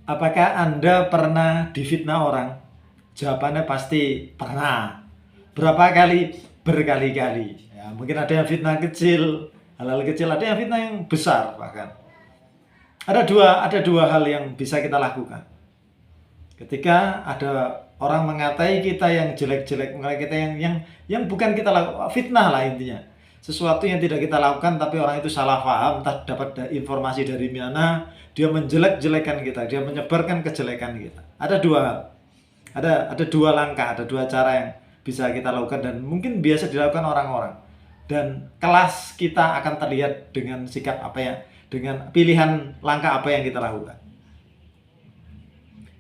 Apakah Anda pernah difitnah orang? Jawabannya pasti pernah. Berapa kali? Berkali-kali. Ya, mungkin ada yang fitnah kecil, hal-hal kecil, ada yang fitnah yang besar bahkan. Ada dua hal yang bisa kita lakukan. Ketika ada orang mengatai kita yang jelek-jelek, mengatai kita yang bukan kita lakukan, fitnah lah intinya. Sesuatu yang tidak kita lakukan tapi orang itu salah paham, entah dapat informasi dari mana, dia menjelek-jelekan kita, dia menyebarkan kejelekan kita. Ada dua hal. Ada dua langkah, ada dua cara yang bisa kita lakukan dan mungkin biasa dilakukan orang-orang. Dan kelas kita akan terlihat dengan sikap apa ya, dengan pilihan langkah apa yang kita lakukan.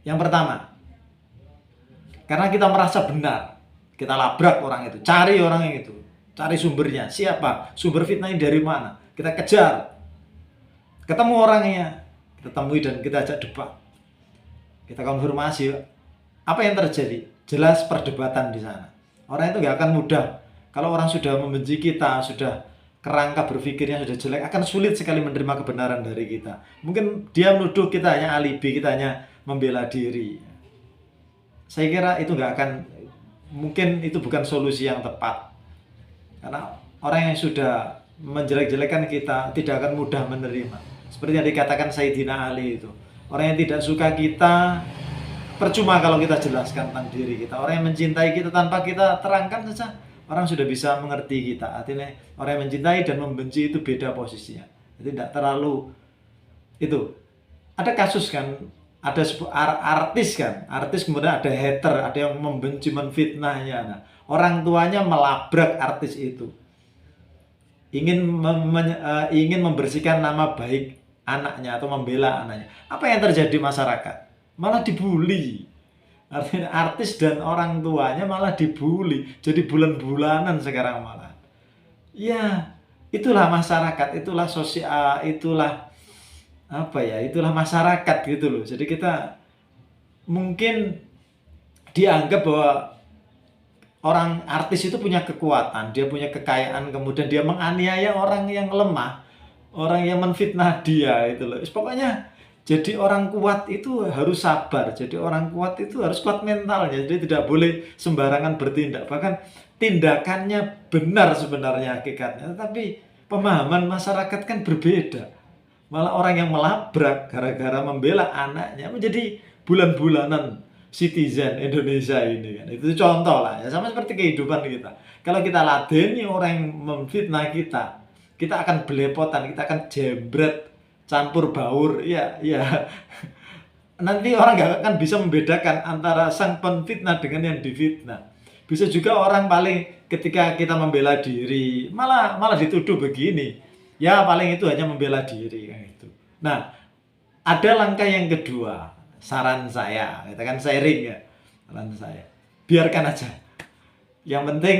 Yang pertama, karena kita merasa benar, kita labrak orang itu, cari orang yang itu, cari sumbernya, siapa, sumber fitnahnya dari mana, kita kejar, ketemu orangnya, kita temui dan kita ajak debat, kita konfirmasi apa yang terjadi, jelas perdebatan di sana. Orang itu nggak akan mudah. Kalau orang sudah membenci kita, sudah kerangka berpikirnya sudah jelek, akan sulit sekali menerima kebenaran dari kita. Mungkin dia menuduh kita hanya alibi, kita hanya membela diri. Saya kira itu nggak akan, mungkin itu bukan solusi yang tepat. Karena orang yang sudah menjelek-jelekan kita tidak akan mudah menerima. Seperti yang dikatakan Sayyidina Ali itu. Orang yang tidak suka kita, percuma kalau kita jelaskan tentang diri kita. Orang yang mencintai kita tanpa kita terangkan saja, orang sudah bisa mengerti kita. Artinya orang yang mencintai dan membenci itu beda posisinya. Jadi tidak terlalu itu. Ada kasus kan, ada artis kan, artis kemudian ada hater, ada yang membenci, menfitnahnya. Nah, orang tuanya melabrak artis itu, ingin membersihkan nama baik anaknya atau membela anaknya. Apa yang terjadi di masyarakat? Malah dibully. Artinya artis dan orang tuanya malah dibully, jadi bulan-bulanan sekarang malah. Ya, itulah masyarakat, itulah sosial, itulah apa ya, itulah masyarakat gitu loh. Jadi kita mungkin dianggap bahwa orang artis itu punya kekuatan, dia punya kekayaan, kemudian dia menganiaya orang yang lemah, orang yang menfitnah dia itu loh. Pokoknya jadi orang kuat itu harus sabar, jadi orang kuat itu harus kuat mentalnya, jadi tidak boleh sembarangan bertindak. Bahkan tindakannya benar sebenarnya hakikatnya, tetapi pemahaman masyarakat kan berbeda. Malah orang yang melabrak gara-gara membela anaknya menjadi bulan-bulanan citizen Indonesia ini kan. Itu contoh lah ya, sama seperti kehidupan kita. Kalau kita ladeni orang yang memfitnah kita, kita akan belepotan, kita akan jembret, campur baur, ya, ya. Nanti orang nggak akan bisa membedakan antara sang penfitnah dengan yang difitnah. Bisa juga orang paling ketika kita membela diri, malah dituduh begini. Ya paling itu hanya membela diri kayak gitu. Nah, ada langkah yang kedua, saran saya, kita kan sharing ya, saran saya. Biarkan aja. Yang penting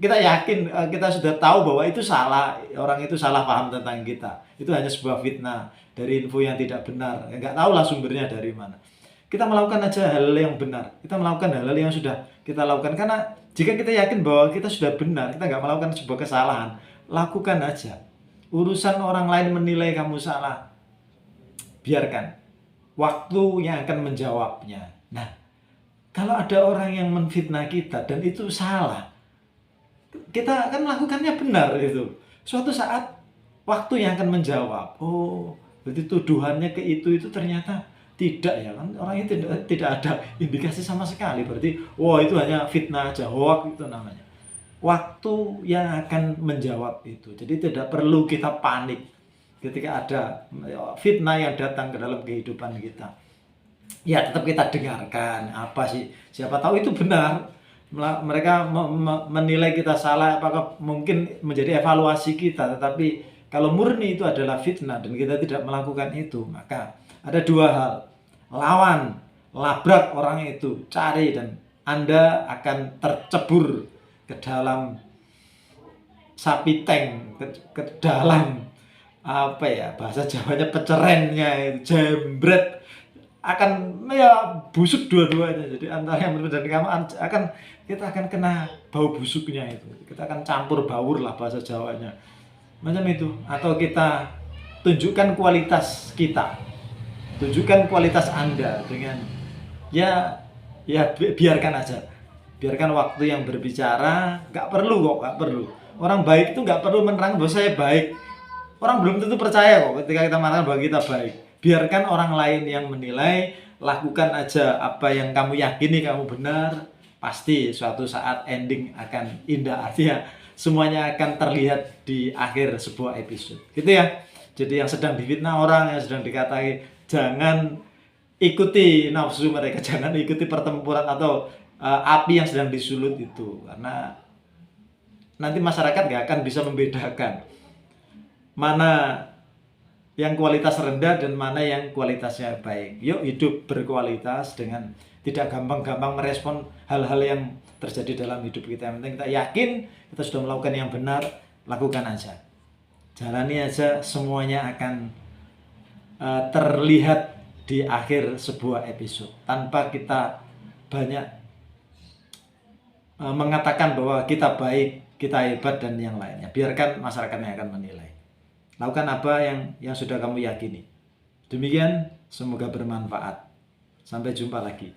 kita yakin, kita sudah tahu bahwa itu salah, orang itu salah paham tentang kita. Itu hanya sebuah fitnah dari info yang tidak benar. Nggak tahu lah sumbernya dari mana. Kita melakukan aja hal yang benar. Kita melakukan hal-hal yang sudah kita lakukan. Karena jika kita yakin bahwa kita sudah benar, kita nggak melakukan sebuah kesalahan, lakukan aja. Urusan orang lain menilai kamu salah, biarkan. Waktu yang akan menjawabnya. Nah, kalau ada orang yang menfitnah kita dan itu salah, kita akan melakukannya benar itu. Suatu saat waktu yang akan menjawab. Oh, berarti tuduhannya ke itu ternyata tidak ya kan, orang itu tidak ada indikasi sama sekali. Berarti wah itu hanya fitnah aja, hoax itu namanya. Waktu yang akan menjawab itu. Jadi tidak perlu kita panik ketika ada fitnah yang datang ke dalam kehidupan kita. Ya tetap kita dengarkan apa sih, siapa tahu itu benar. Mereka menilai kita salah, apakah mungkin menjadi evaluasi kita. Tetapi kalau murni itu adalah fitnah dan kita tidak melakukan itu, maka ada dua hal. Lawan, labrak orang itu, cari, dan Anda akan tercebur ke dalam sapi tank, ke dalam apa ya, bahasa Jawanya pecerennya, jembret, akan ya busuk dua-duanya. Jadi antara yang berbeda dan kamu kita akan kena bau busuknya itu. Kita akan campur baur lah bahasa Jawanya. Macam itu. Atau kita tunjukkan kualitas kita. Tunjukkan kualitas Anda dengan ya biarkan aja. Biarkan waktu yang berbicara, nggak perlu kok, nggak perlu. Orang baik itu nggak perlu menerang bahwa saya baik. Orang belum tentu percaya kok ketika kita mengatakan bahwa kita baik. Biarkan orang lain yang menilai, lakukan aja apa yang kamu yakini kamu benar. Pasti suatu saat ending akan indah, artinya semuanya akan terlihat di akhir sebuah episode. Gitu ya. Jadi yang sedang difitnah orang, yang sedang dikatai, jangan ikuti nafsu mereka, jangan ikuti pertempuran atau api yang sedang disulut itu, karena nanti masyarakat nggak akan bisa membedakan mana yang kualitas rendah dan mana yang kualitasnya baik. Yuk hidup berkualitas dengan tidak gampang-gampang merespon hal-hal yang terjadi dalam hidup kita. Yang penting kita yakin kita sudah melakukan yang benar, lakukan aja. Jalani aja, semuanya akan terlihat di akhir sebuah episode tanpa kita banyak mengatakan bahwa kita baik, kita hebat dan yang lainnya. Biarkan masyarakat yang akan menilai. Lakukan apa yang sudah kamu yakini. Demikian, semoga bermanfaat. Sampai jumpa lagi.